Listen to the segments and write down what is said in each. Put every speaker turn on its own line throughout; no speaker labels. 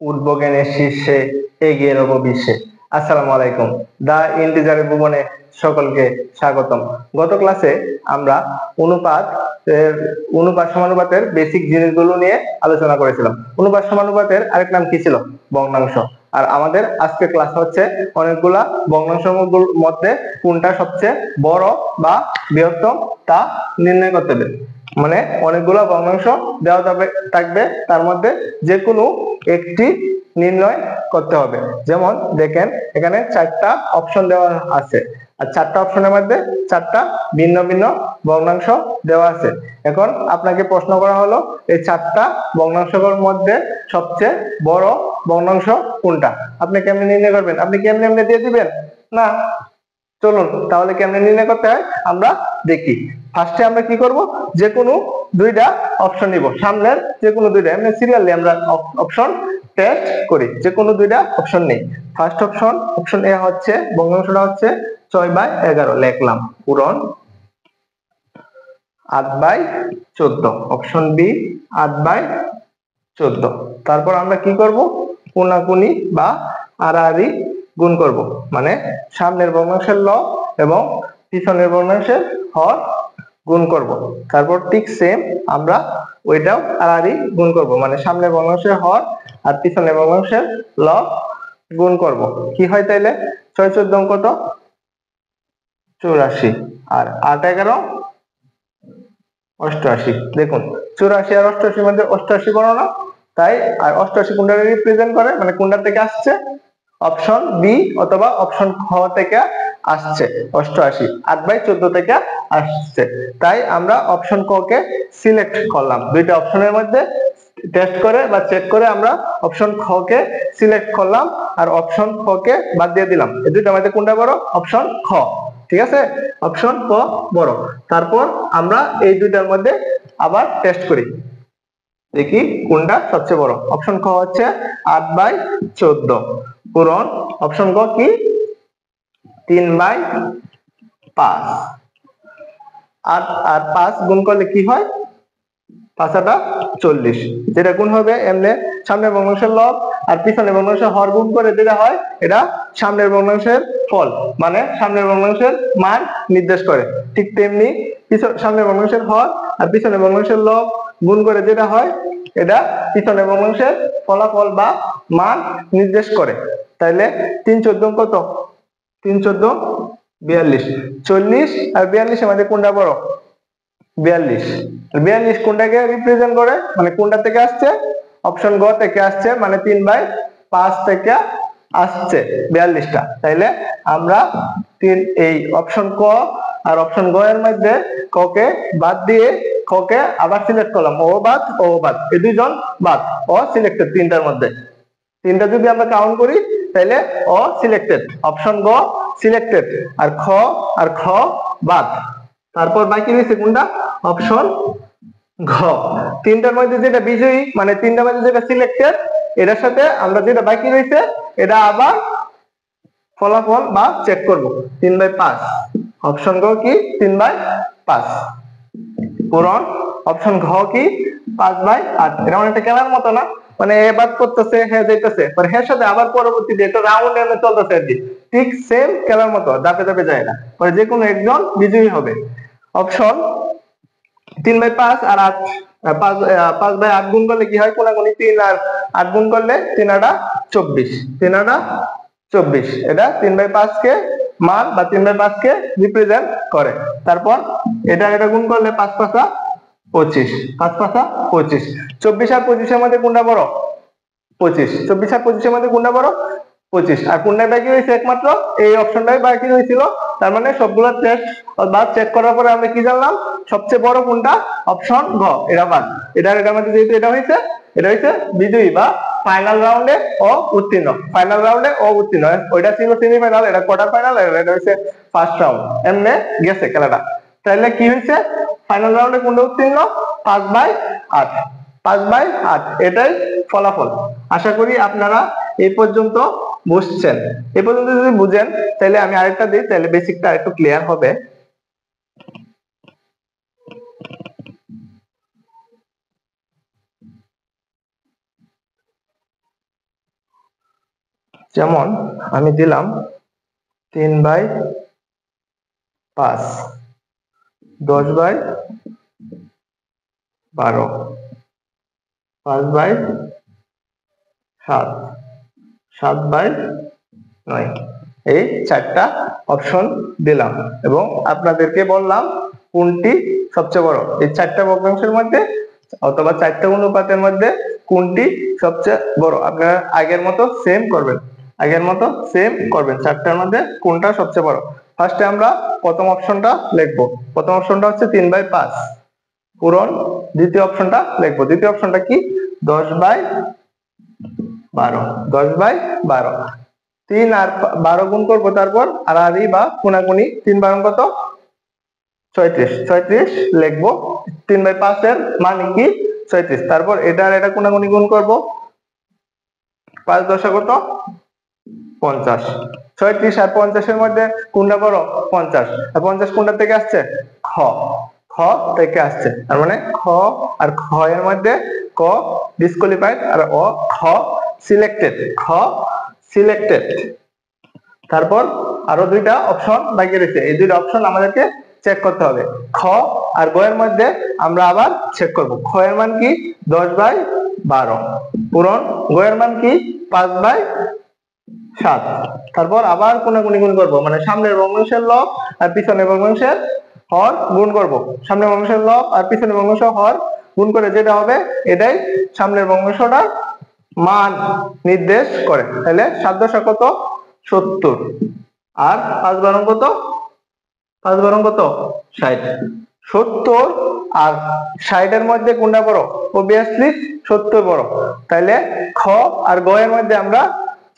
উদ্ভোগের শীর্ষে এগিয়ে রব বিশ্বে। আসসালামু আলাইকুম। দা ইন্টিজারের ভুবনে সকলকে স্বাগতম। গত ক্লাসে আমরা অনুপাত সমানুপাতের বেসিক জিনিসগুলো নিয়ে আলোচনা করেছিলাম। অনুপাত সমানুপাতের আরেক নাম কি ছিল? ভগ্নাংশ। আর আমাদের আজকের ক্লাস হচ্ছে অনেকগুলা ভগ্নাংশের মধ্যে কোনটা সবচেয়ে বড় বা বৃহত্তম তা নির্ণয় করতে হবে। মানে অনেকগুলো ভগ্নাংশ দেওয়া থাকবে, তার মধ্যে যে কোনো একটি নির্ণয় করতে হবে। যেমন দেখেন এখানে 4টা অপশন দেওয়া আছে, আর 4টা অপশনের মধ্যে 4টা ভিন্ন ভিন্ন ভগ্নাংশ দেওয়া আছে। এখন আপনাকে প্রশ্ন করা হলো এই 4টা ভগ্নাংশের মধ্যে সবচেয়ে বড় ভগ্নাংশ কোনটা? আপনি কেমনে নির্ণয় করবেন? আপনি কি এমনি এমনি দিয়ে দিবেন? না। চলুন তাহলে কেমনে নির্ণয় করতে হয় আমরা দেখি। ফার্স্টে আমরা কি করব, যে কোনো দুইটা অপশন নিব, সামনের যে কোনো দুইটা, এমনি সিরিয়ালি আমরা অপশন টেস্ট করি। যে কোনো দুইটা অপশন নেই। ফার্স্ট অপশন এ হচ্ছে ভগ্নাংশটা হচ্ছে 6/11 লিখলাম, পূরণ 8/14। Option B 8/14। তারপর আমরা কি করব, কোনাকুনি বা আড়াআড়ি গুণ করব, মানে সামনের ভগ্নাংশের লব এবং পিছনের ভগ্নাংশের হর গুণ করব। তারপর ঠিক সেম আমরা ওইটাও আড়াআড়ি গুণ করব, মানে সামনের ভগ্নাংশের হর আর পিছনের ভগ্নাংশের লব গুণ করব। কি হয় তাইলে? 6×14 কত? 84। আর 8×11 88। দেখুন 84 আর 88 মধ্যে 88 বড় না? তাই আর 88 কোনটা রিপ্রেজেন্ট করে, মানে কোনটা থেকে আসছে? অপশন বি অথবা অপশন খ থেকে আসছে 88, 8/14 থেকে আসছে। তাই আমরা অপশন ক কে সিলেক্ট করলাম। দুইটা অপশনের মধ্যে টেস্ট করে বা চেক করে আমরা অপশন খ কে সিলেক্ট করলাম আর অপশন খ কে বাদ দিয়ে দিলাম। এই দুইটার মধ্যে কোনটা বড়? অপশন খ। ঠিক আছে, অপশন ক বড়। তারপর আমরা এই দুইটার মধ্যে আবার টেস্ট করি, দেখি কোনটা সবচেয়ে বড়। অপশন খ হচ্ছে 8/14, পূরণ অপশন ক কি 3/5। 8 আর 5 গুণ করলে কি হয়? 5×8 = 40। যেটা গুণ হবে এমনি সামনের ভগ্নাংশের লব আর পিছনের ভগ্নাংশের হর গুণ করে যেটা হয় এটা সামনের ভগ্নাংশের ফল, মানে সামনের ভগ্নাংশের মান নির্দেশ করে। ঠিক তেমনি সামনের ভগ্নাংশের হর আর পিছনের ভগ্নাংশের লব গুণ করে যেটা হয় এটা পিছনের ভগ্নাংশের ফলাফল বা মান নির্দেশ করে। তাইলে 3×14 কত? 3×14 42। 40 আর 42 এর মধ্যে কোনটা বড়? 42। 42 কোনটাকে রিপ্রেজেন্ট করে, মানে কোনটা থেকে আসছে? অপশন গ থেকে আসছে, মানে 3/5 থেকে আসছে 42টা। তাইলে আমরা এই অপশন ক আর অপশন গ এর মধ্যে ক কে বাদ দিয়ে খ কে আবার সিলেক্ট করলাম। ও বাদ এই দুইজন বাদ, ও সিলেক্টেড। তিনটার মধ্যে তিনটা যদি আমরা কাউন্ট করি তাহলে ও সিলেক্টেড, অপশন গ সিলেক্টেড, আর খ বাদ। তারপর বাকি রয়েছে কোনটা? অপশন ঘ। তিনটার মধ্যে যেটা বিজয়ী, মানে তিনটার মধ্যে যেটা সিলেক্টেড, এটার সাথে আমরা যেটা বাকি রয়েছে এটা আবার ফলাফল বা চেক করব। 3/5। অপশন গ কি 3/5, পূরণ অপশন ঘ কি 5/8। এটা অনেকটা খেলার মতো না? মানে এ বাদ করতেছে, হ্যাঁ যাইতেছে, পরে হ্যাঁ সাথে আবার পরবর্তীতে একটা রাউন্ড এনে চলতেছে আর কি। ঠিক সেম খেলার মতো, ধাপে ধাপে যায় না, পরে যে কোনো একজন বিজয়ী হবে। অপশন 3/5 আর 8, 5/8 গুণ করলে কি হয়? কোনাকুনি 3 আর 8 গুণ করলে 3×8 = 24। 3×8 = 24। এটা 3/5 কে মান বা 3/5 কে রিপ্রেজেন্ট করে। তারপর এটা গুণ করলে 5×5 = 25। 5×5 = 25। 24 আর 25 এর মধ্যে কোনটা বড়? 25। 24 আর 25 এর মধ্যে কোনটা বড়? 25। আর কোনটা বাকি রয়েছে? একমাত্র এই অপশনটাই বাকি রয়েছিল। তার মানে সবগুলা টেস্ট বা চেক করার পরে আমরা কি জানলাম? সবচেয়ে বড় কোনটা? অপশন ঘ, এটা বাদ। এটার মধ্যে যেহেতু এটা হইছে বিজয়ী বা ফাইনাল রাউন্ডে ও উত্তীর্ণ। ফাইনাল রাউন্ডে ও উত্তীর্ণ। ওইটা ছিল সেমিফাইনাল, এটা কোয়ার্টার ফাইনাল, এটা হইছে ফার্স্ট রাউন্ড। এমনে গেছে খেলাটা। তাহলে কি হইছে? ফাইনাল রাউন্ডে কোনটা উত্তীর্ণ? 5/8। 5/8 এটাই ফলাফল। আশা করি আপনারা এই পর্যন্ত বুঝছেন। এই পর্যন্ত যদি বুঝেন তাহলে আমি আরেকটা দিই, তাহলে বেসিকটা আরেকটু ক্লিয়ার হবে। যেমন আমি দিলাম 3/5, 10/12, 5/7, 7/9, এই 4টা অপশন দিলাম এবং আপনাদেরকে বললাম কোনটি সবচেয়ে বড়। এই 4টা ভগ্নাংশের মধ্যে অথবা 4টা অনুপাতের মধ্যে কোনটি সবচেয়ে বড়। আপনারা আগের মতো সেম করবেন, 4টার মধ্যে কোনটা সবচেয়ে বড়। ফার্স্টে আমরা প্রথম অপশনটা লিখবো। প্রথম অপশনটা হচ্ছে 3/5 পূরণ দ্বিতীয় অপশনটা লিখবো। দ্বিতীয় অপশনটা কি? 10/12, 10/12। 3 আর 12 গুণ করবো, তারপর আড়াআড়ি বা কোনাকুনি, 3 12 কত? 36, 36 লিখবো। 3/5 এর মানে কি? 36। তারপর এটা আর এটা কোনাকুনি গুণ করবো, 5 10 কত? 50। 36 আর 50 এর মধ্যে কোনটা বড়? 50। আর 50 কোনটা থেকে আসছে? খ, খ থেকে আসছে। তার মানে খ আর খ এর মধ্যে ক ডিসকোয়ালিফাইড আর খ সিলেক্টেড, খ সিলেক্টেড। তারপর আরো দুইটা অপশন বাকি রয়েছে, এই দুইটা অপশন আমাদেরকে চেক করতে হবে। খ আর গ এর মধ্যে আমরা আবার চেক করব। খ এর মান কি? 10/12 পূরণ গ এর মান কি? 5/7। তারপর আবার কোনাকুনি গুণ করব, মানে সামনের ভগ্নাংশের লব আর পিছনের ভগ্নাংশের হর গুণ করব। সামনের ভগ্নাংশের লব আর পিছনের ভগ্নাংশের হর গুণ করে যেটা হবে এটাই সামনের ভগ্নাংশটার মান নির্দেশ করে। তাহলে 7 10 কত? 70। আর 5 12 কত? 5 12 কত? 60। 70 আর 60 এর মধ্যে কোনটা বড়? অবভিয়াসলি 70 বড়। তাহলে খ আর গ এর মধ্যে আমরা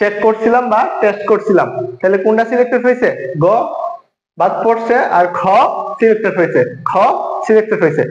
চেক করছিলাম বা টেস্ট করছিলাম, তাহলে কোনটা সিলেক্টেড হয়েছে? গ বাদ পড়ছে আর খ সিলেক্টেড হয়েছে, খ সিলেক্টেড হয়েছে।